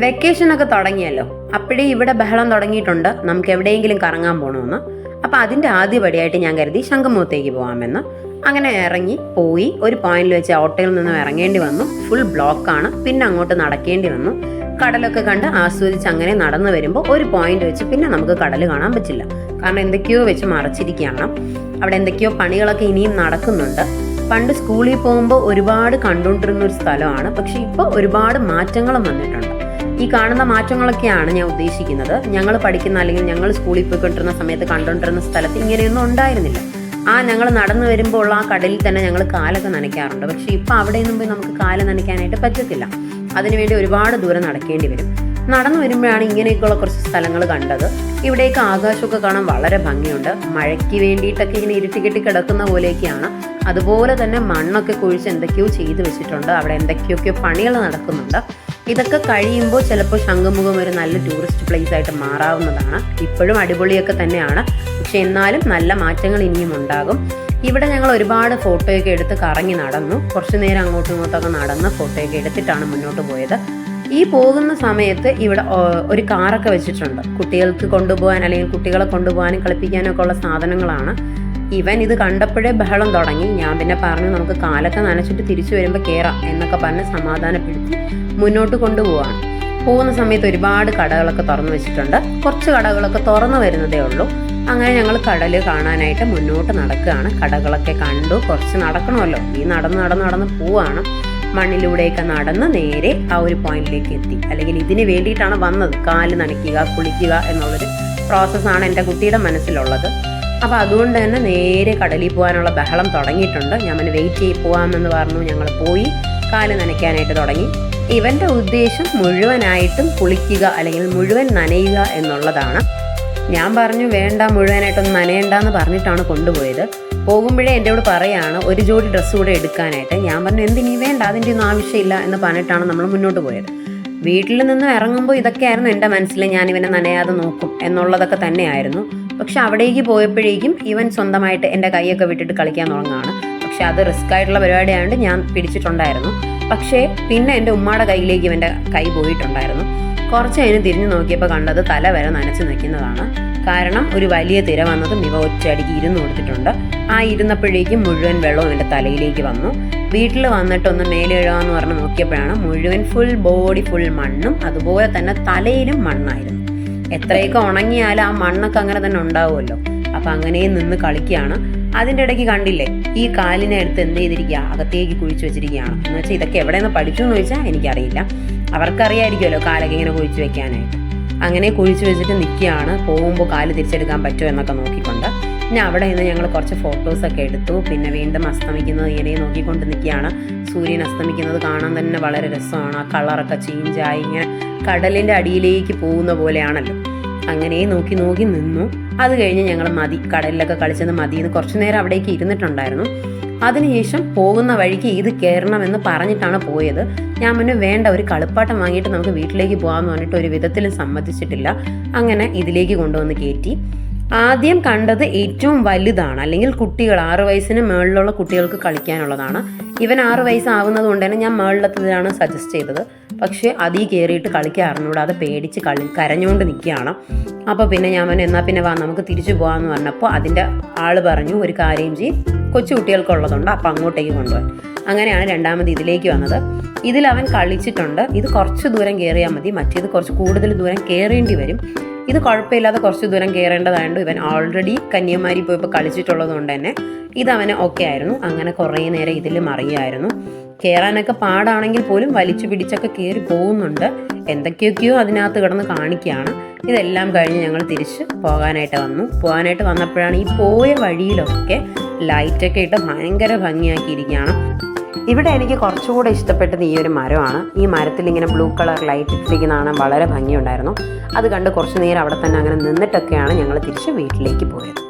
വെക്കേഷനൊക്കെ തുടങ്ങിയല്ലോ, അപ്പോഴേ ഇവിടെ ബഹളം തുടങ്ങിയിട്ടുണ്ട് നമുക്ക് എവിടെയെങ്കിലും കറങ്ങാൻ പോകണമെന്ന്. അപ്പോൾ അതിൻ്റെ ആദ്യപടിയായിട്ട് ഞാൻ കരുതി ശംഖുമുഖത്തേക്ക് പോകാമെന്ന്. അങ്ങനെ പോയി ഒരു പോയിന്റിൽ വെച്ച് ഓട്ടോയിൽ നിന്നും ഇറങ്ങേണ്ടി വന്നു. ഫുൾ ബ്ലോക്കാണ്. പിന്നെ അങ്ങോട്ട് നടക്കേണ്ടി വന്നു. കടലൊക്കെ കണ്ട് ആസ്വദിച്ച് അങ്ങനെ നടന്നു വരുമ്പോൾ ഒരു പോയിന്റ് വെച്ച് പിന്നെ നമുക്ക് കടൽ കാണാൻ പറ്റില്ല. കാരണം എന്തൊക്കെയോ വെച്ച് മറച്ചിരിക്കുകയാണ്. അവിടെ എന്തൊക്കെയോ പണികളൊക്കെ ഇനിയും നടക്കുന്നുണ്ട്. പണ്ട് സ്കൂളിൽ പോകുമ്പോൾ ഒരുപാട് കണ്ടുകൊണ്ടിരുന്ന ഒരു സ്ഥലമാണ്. പക്ഷെ ഇപ്പോൾ ഒരുപാട് മാറ്റങ്ങളും വന്നിട്ടുണ്ട്. ഈ കാണുന്ന മാറ്റങ്ങളൊക്കെയാണ് ഞാൻ ഉദ്ദേശിക്കുന്നത്. ഞങ്ങൾ പഠിക്കുന്ന അല്ലെങ്കിൽ ഞങ്ങൾ സ്കൂളിൽ പോയിക്കൊണ്ടിരുന്ന സമയത്ത് കണ്ടുകൊണ്ടിരുന്ന സ്ഥലത്ത് ഇങ്ങനെയൊന്നും ഉണ്ടായിരുന്നില്ല. ഞങ്ങൾ നടന്നു വരുമ്പോൾ ഉള്ള ആ കടലിൽ തന്നെ ഞങ്ങൾ കാലൊക്കെ നനയ്ക്കാറുണ്ട്. പക്ഷെ ഇപ്പം അവിടെയൊന്നും പോയി നമുക്ക് കാല് നനയ്ക്കാനായിട്ട് പറ്റത്തില്ല. അതിനുവേണ്ടി ഒരുപാട് ദൂരം നടക്കേണ്ടി വരും. നടന്നു വരുമ്പോഴാണ് ഇങ്ങനെയൊക്കെയുള്ള കുറച്ച് സ്ഥലങ്ങൾ കണ്ടത്. ഇവിടേക്ക് ആകാശമൊക്കെ കാണാൻ വളരെ ഭംഗിയുണ്ട്. മഴയ്ക്ക് വേണ്ടിയിട്ടൊക്കെ ഇങ്ങനെ ഇരുട്ടിക്കെട്ടി കിടക്കുന്ന പോലെയൊക്കെയാണ്. അതുപോലെ തന്നെ മണ്ണൊക്കെ കുഴിച്ച് എന്തൊക്കെയോ ചെയ്തു വെച്ചിട്ടുണ്ട്. അവിടെ എന്തൊക്കെയൊക്കെയോ പണികൾ നടക്കുന്നുണ്ട്. ഇതൊക്കെ കഴിയുമ്പോൾ ചിലപ്പോൾ ശംഖുമുഖം ഒരു നല്ല ടൂറിസ്റ്റ് പ്ലേസ് ആയിട്ട് മാറാവുന്നതാണ്. ഇപ്പോഴും അടിപൊളിയൊക്കെ തന്നെയാണ്. പക്ഷെ എന്നാലും നല്ല മാറ്റങ്ങൾ ഇനിയും ഉണ്ടാകും. ഇവിടെ ഞങ്ങൾ ഒരുപാട് ഫോട്ടോയൊക്കെ എടുത്ത് കറങ്ങി നടന്നു. കുറച്ചു നേരം അങ്ങോട്ടും ഇങ്ങോട്ടൊക്കെ നടന്ന് ഫോട്ടോയൊക്കെ എടുത്തിട്ടാണ് മുന്നോട്ട് പോയത്. ഈ പോകുന്ന സമയത്ത് ഇവിടെ ഒരു കാറൊക്കെ വെച്ചിട്ടുണ്ട്. കുട്ടികൾക്ക് കൊണ്ടുപോകാൻ അല്ലെങ്കിൽ കുട്ടികളെ കൊണ്ടുപോകാനും കളിപ്പിക്കാനും ഒക്കെ ഉള്ള സാധനങ്ങളാണ്. ഇവൻ ഇത് കണ്ടപ്പോഴേ ബഹളം തുടങ്ങി. ഞാൻ പിന്നെ പറഞ്ഞു നമുക്ക് കാലൊക്കെ നനച്ചിട്ട് തിരിച്ചു വരുമ്പോൾ കയറാം എന്നൊക്കെ പറഞ്ഞ് സമാധാനപ്പെടുത്തി മുന്നോട്ട് കൊണ്ടുപോവാണ്. പോകുന്ന സമയത്ത് ഒരുപാട് കടകളൊക്കെ തുറന്നു വെച്ചിട്ടുണ്ട്. കുറച്ച് കടകളൊക്കെ തുറന്നു വരുന്നതേ ഉള്ളൂ. അങ്ങനെ ഞങ്ങൾ കടൽ കാണാനായിട്ട് മുന്നോട്ട് നടക്കുകയാണ്. കടകളൊക്കെ കണ്ടു. കുറച്ച് നടക്കണമല്ലോ. ഈ നടന്ന് പോവാണ്. മണ്ണിലൂടെയൊക്കെ നടന്ന് നേരെ ആ ഒരു പോയിന്റിലേക്ക് എത്തി. അല്ലെങ്കിൽ ഇതിന് വേണ്ടിയിട്ടാണ് വന്നത്. കാല് നനയ്ക്കുക, കുളിക്കുക എന്നുള്ളൊരു പ്രോസസ്സാണ് എൻ്റെ കുട്ടിയുടെ മനസ്സിലുള്ളത്. അപ്പോൾ അതുകൊണ്ട് തന്നെ നേരെ കടലിൽ പോകാനുള്ള ബഹളം തുടങ്ങിയിട്ടുണ്ട്. ഞാൻ വെയിറ്റ് ചെയ്ത് പോകാമെന്ന് പറഞ്ഞു. ഞങ്ങൾ പോയി കാല് നനയ്ക്കാനായിട്ട് തുടങ്ങി. ഇവൻ്റെ ഉദ്ദേശം മുഴുവനായിട്ടും കുളിക്കുക അല്ലെങ്കിൽ മുഴുവൻ നനയുക എന്നുള്ളതാണ്. ഞാൻ പറഞ്ഞു വേണ്ട, മുഴുവനായിട്ടൊന്നും നനയണ്ടെന്ന് പറഞ്ഞിട്ടാണ് കൊണ്ടുപോയത്. പോകുമ്പോഴേ എന്നോട് പറയാണ് ഒരു ജോഡി ഡ്രസ്സ് കൂടെ എടുക്കാനായിട്ട്. ഞാൻ പറഞ്ഞു എന്തിനീ വേണ്ട, അതിൻ്റെ ഒന്നും ആവശ്യമില്ല എന്ന് പറഞ്ഞിട്ടാണ് നമ്മൾ മുന്നോട്ട് പോയത്. വീട്ടിൽ നിന്ന് ഇറങ്ങുമ്പോൾ ഇതൊക്കെയായിരുന്നു എൻ്റെ മനസ്സിൽ. ഞാൻ ഇവനെ നനയാതെ നോക്കും എന്നുള്ളതൊക്കെ തന്നെയായിരുന്നു. പക്ഷെ അവിടേക്ക് പോയപ്പോഴേക്കും ഇവൻ സ്വന്തമായിട്ട് എൻ്റെ കൈയൊക്കെ വിട്ടിട്ട് കളിക്കാൻ തുടങ്ങുകയാണ്. പക്ഷെ അത് റിസ്ക് ആയിട്ടുള്ള പരിപാടിയായതുകൊണ്ട് ഞാൻ പിടിച്ചിട്ടുണ്ടായിരുന്നു. പക്ഷേ പിന്നെ എൻ്റെ ഉമ്മയുടെ കയ്യിലേക്ക് ഇവൻ്റെ കൈ പോയിട്ടുണ്ടായിരുന്നു. കുറച്ച് കഴിഞ്ഞ് തിരിഞ്ഞു നോക്കിയപ്പോൾ കണ്ടത് തല വരെ നനച്ച് നിൽക്കുന്നതാണ്. കാരണം ഒരു വലിയ തിര വന്നതും ഇവ ഒറ്റയടിക്ക് ഇരുന്ന് കൊടുത്തിട്ടുണ്ട്. ഇരുന്നപ്പോഴേക്കും മുഴുവൻ വെള്ളവും എൻ്റെ തലയിലേക്ക് വന്നു. വീട്ടിൽ വന്നിട്ടൊന്ന് മേലെ എഴുകാമെന്ന് പറഞ്ഞ് നോക്കിയപ്പോഴാണ് മുഴുവൻ ഫുൾ ബോഡി ഫുൾ മണ്ണും അതുപോലെ തന്നെ തലയിലും മണ്ണായിരുന്നു. എത്രയൊക്കെ ഉണങ്ങിയാലും ആ മണ്ണൊക്കെ അങ്ങനെ തന്നെ ഉണ്ടാവുമല്ലോ. അപ്പം അങ്ങനെയും നിന്ന് കളിക്കുകയാണ്. അതിൻ്റെ ഇടയ്ക്ക് കണ്ടില്ലേ, ഈ കാലിനെ എടുത്ത് എന്ത് ചെയ്തിരിക്കുക, അകത്തേക്ക് കുഴിച്ച് വെച്ചിരിക്കുകയാണ്. എന്ന് വെച്ചാൽ ഇതൊക്കെ എവിടെ നിന്ന് പഠിച്ചു എന്ന് ചോദിച്ചാൽ എനിക്കറിയില്ല. അവർക്കറിയായിരിക്കുമല്ലോ കാലൊക്കെ ഇങ്ങനെ കുഴിച്ച് വെക്കാനായിട്ട്. അങ്ങനെ കുഴിച്ച് വെച്ചിട്ട് നിൽക്കുകയാണ്. പോകുമ്പോൾ കാല് തിരിച്ചെടുക്കാൻ പറ്റുമോ എന്നൊക്കെ നോക്കിക്കൊണ്ട്. പിന്നെ അവിടെ നിന്ന് ഞങ്ങൾ കുറച്ച് ഫോട്ടോസൊക്കെ എടുത്തു. പിന്നെ വീണ്ടും അസ്തമിക്കുന്നത് ഇങ്ങനെ നോക്കിക്കൊണ്ട് നിൽക്കുകയാണ്. സൂര്യൻ അസ്തമിക്കുന്നത് കാണാൻ തന്നെ വളരെ രസമാണ്. ആ കളറൊക്കെ ചേഞ്ചായി ഇങ്ങനെ കടലിൻ്റെ അടിയിലേക്ക് പോകുന്ന പോലെയാണല്ലോ. അങ്ങനെ നോക്കി നിന്നു. അത് കഴിഞ്ഞ് ഞങ്ങൾ കടലിലൊക്കെ കളിച്ചത് മതിയെന്ന് കുറച്ചു നേരം അവിടേക്ക് ഇരുന്നിട്ടുണ്ടായിരുന്നു. അതിനുശേഷം പോകുന്ന വഴിക്ക് ഇത് കയറണമെന്ന് പറഞ്ഞിട്ടാണ് പോയത്. ഞാൻ മുന്നേ വേണ്ട, ഒരു കളിപ്പാട്ടം വാങ്ങിയിട്ട് നമുക്ക് വീട്ടിലേക്ക് പോകാമെന്ന് പറഞ്ഞിട്ട് ഒരു വിധത്തിലും സമ്മതിച്ചിട്ടില്ല. അങ്ങനെ ഇതിലേക്ക് കൊണ്ടുവന്ന് കയറ്റി. ആദ്യം കണ്ടത് ഏറ്റവും വലുതാണ്, അല്ലെങ്കിൽ കുട്ടികൾ 6 വയസ്സിന് മുകളിലുള്ള കുട്ടികൾക്ക് കളിക്കാനുള്ളതാണ്. ഇവൻ 6 വയസ്സാവുന്നത് കൊണ്ട് തന്നെ ഞാൻ മുകളിലത്തതാണ് സജസ്റ്റ് ചെയ്തത്. പക്ഷേ അതിൽ കയറിയിട്ട് കളിക്കാൻ അറിഞ്ഞൂടാതെ പേടിച്ച് കരഞ്ഞുകൊണ്ട് നിൽക്കുകയാണ്. അപ്പോൾ പിന്നെ ഞാൻ എന്നാൽ പിന്നെ വാ നമുക്ക് തിരിച്ചു പോകാമെന്ന് പറഞ്ഞപ്പോൾ അതിൻ്റെ ആൾ പറഞ്ഞു ഒരു കാര്യം ചെയ്യും, കൊച്ചു കുട്ടികൾക്കുള്ളതുണ്ട്, അപ്പോൾ അങ്ങോട്ടേക്ക് കൊണ്ടുപോകാൻ. അങ്ങനെയാണ് രണ്ടാമത് ഇതിലേക്ക് വന്നത്. ഇതിൽ അവൻ കളിച്ചിട്ടുണ്ട്. ഇത് കുറച്ച് ദൂരം കയറിയാൽ മതി, മറ്റേത് കുറച്ച് കൂടുതൽ ദൂരം കയറേണ്ടി വരും. ഇത് കുഴപ്പമില്ലാതെ കുറച്ച് ദൂരം കയറേണ്ടതായതുകൊണ്ട് ഇവൻ ഓൾറെഡി കന്യാകുമാരി പോയപ്പോൾ കളിച്ചിട്ടുള്ളത് കൊണ്ട് തന്നെ ഇതവന് ഓക്കെ ആയിരുന്നു. അങ്ങനെ കുറേ നേരം ഇതിൽ മറിയായിരുന്നു. കയറാനൊക്കെ പാടാണെങ്കിൽ പോലും വലിച്ചു പിടിച്ചൊക്കെ കയറി പോകുന്നുണ്ട്. എന്തൊക്കെയൊക്കെയോ അതിനകത്ത് കിടന്ന് കാണിക്കുകയാണ്. ഇതെല്ലാം കഴിഞ്ഞ് ഞങ്ങൾ തിരിച്ച് പോകാനായിട്ട് വന്നപ്പോഴാണ് ഈ പോയ വഴിയിലൊക്കെ ലൈറ്റൊക്കെ ഇട്ട് ഭയങ്കര ഭംഗിയാക്കിയിരിക്കുകയാണ്. ഇവിടെ എനിക്ക് കുറച്ചുകൂടെ ഇഷ്ടപ്പെട്ടത് ഈ ഒരു മരമാണ്. ഈ മരത്തിൽ ഇങ്ങനെ ബ്ലൂ കളർ ലൈറ്റ് ഇട്ടിരിക്കുന്നതാണ്, വളരെ ഭംഗിയുണ്ടായിരുന്നു. അത് കണ്ട് കുറച്ച് നേരം അവിടെ തന്നെ അങ്ങനെ നിന്നിട്ടൊക്കെയാണ് ഞങ്ങൾ തിരിച്ച് വീട്ടിലേക്ക് പോയത്.